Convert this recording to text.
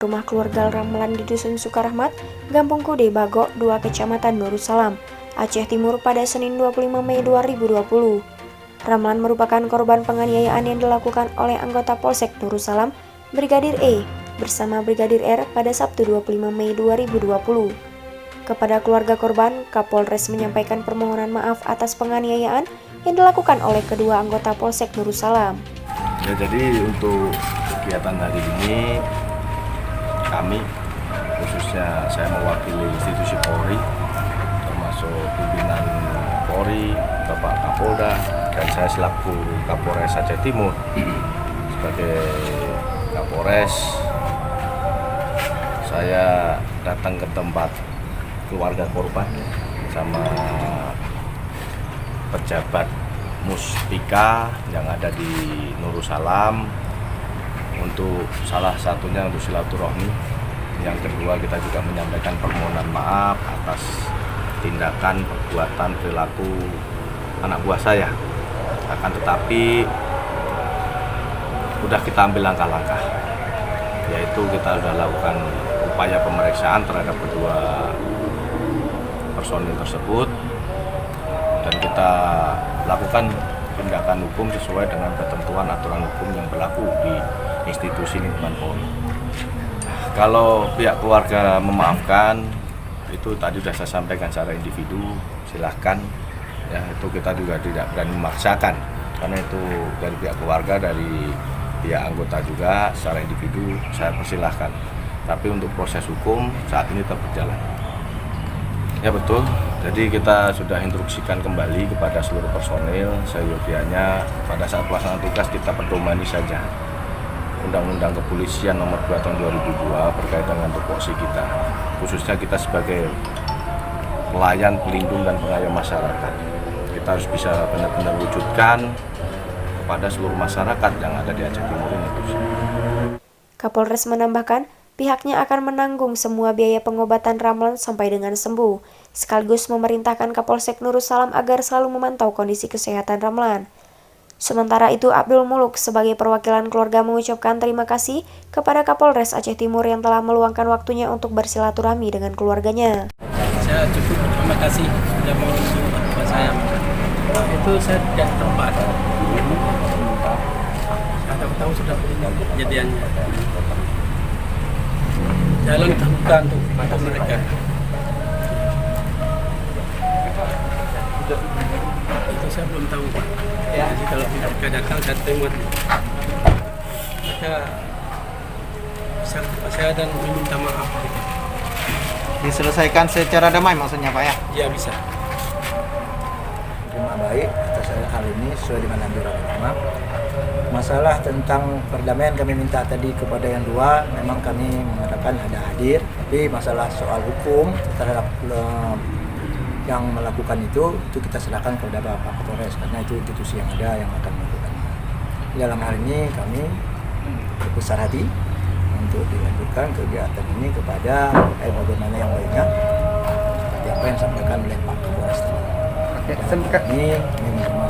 rumah keluarga Ramlan di Dusun Sukarahmat, Gampung Kude, Bagok, 2 Kecamatan Darussalam, Aceh Timur pada Senin 25 Mei 2020. Ramlan merupakan korban penganiayaan yang dilakukan oleh anggota Polsek Darussalam, Brigadir E, bersama Brigadir R pada Sabtu 25 Mei 2020. Kepada keluarga korban, Kapolres menyampaikan permohonan maaf atas penganiayaan yang dilakukan oleh kedua anggota Polsek Darussalam. Ya, jadi untuk kegiatan hari ini kami, khususnya saya mewakili institusi Polri, termasuk pimpinan Polri, Bapak Kapolda, dan saya selaku Kapolres Aceh Timur sebagai Kapolres, saya datang ke tempat keluarga korban sama pejabat Muspika yang ada di Darussalam untuk salah satunya untuk silaturahmi. Yang kedua, kita juga menyampaikan permohonan maaf atas tindakan, perbuatan, perilaku anak buah saya. Akan tetapi sudah kita ambil langkah-langkah, yaitu kita sudah lakukan upaya pemeriksaan terhadap kedua personil tersebut, dan kita lakukan tindakan hukum sesuai dengan ketentuan aturan hukum yang berlaku di institusi lingkungan Polri. Kalau pihak keluarga memaafkan, itu tadi sudah saya sampaikan secara individu, silahkan. Ya, itu kita juga tidak berani memaksakan, karena itu dari pihak keluarga, dari pihak anggota juga secara individu saya persilahkan. Tapi untuk proses hukum saat ini tetap berjalan. Ya betul, jadi kita sudah instruksikan kembali kepada seluruh personil, seyogianya pada saat pelaksanaan tugas kita pedomani saja Undang-Undang Kepolisian Nomor 2 Tahun 2002 berkaitan dengan tupoksi kita, khususnya kita sebagai pelayan, pelindung, dan pengayom masyarakat. Kita harus bisa benar-benar wujudkan kepada seluruh masyarakat yang ada di Aceh Timur ini. Kapolres menambahkan, pihaknya akan menanggung semua biaya pengobatan Ramlan sampai dengan sembuh, sekaligus memerintahkan Kapolsek Darussalam agar selalu memantau kondisi kesehatan Ramlan. Sementara itu, Abdul Muluk sebagai perwakilan keluarga mengucapkan terima kasih kepada Kapolres Aceh Timur yang telah meluangkan waktunya untuk bersilaturahmi dengan keluarganya. Saya cukup terima kasih sudah mengunjungi saya. Itu saya tidak tempat. Saya tahu sudah meninggal kejadiannya. Jalan terbuka untuk mereka. Itu saya belum tahu, Pak. Ya. Jadi kalau mereka datang, saya tengok. Mereka saya dan meminta maaf. Diselesaikan secara damai maksudnya, Pak ya? Ya, bisa. Terima baik atas hal ini sesuai dengan anjuran agama. Masalah tentang perdamaian kami minta tadi kepada yang dua, memang kami mengatakan ada hadir, tapi masalah soal hukum terhadap yang melakukan itu kita serahkan kepada Bapak Kapolres, karena itu institusi yang ada yang akan melakukannya. Dalam hal ini kami berbesar hati untuk dilanjutkan kegiatan ini kepada bagaimana yang baiknya, seperti apa yang disampaikan oleh Pak Kapolres tadi. Kami menerima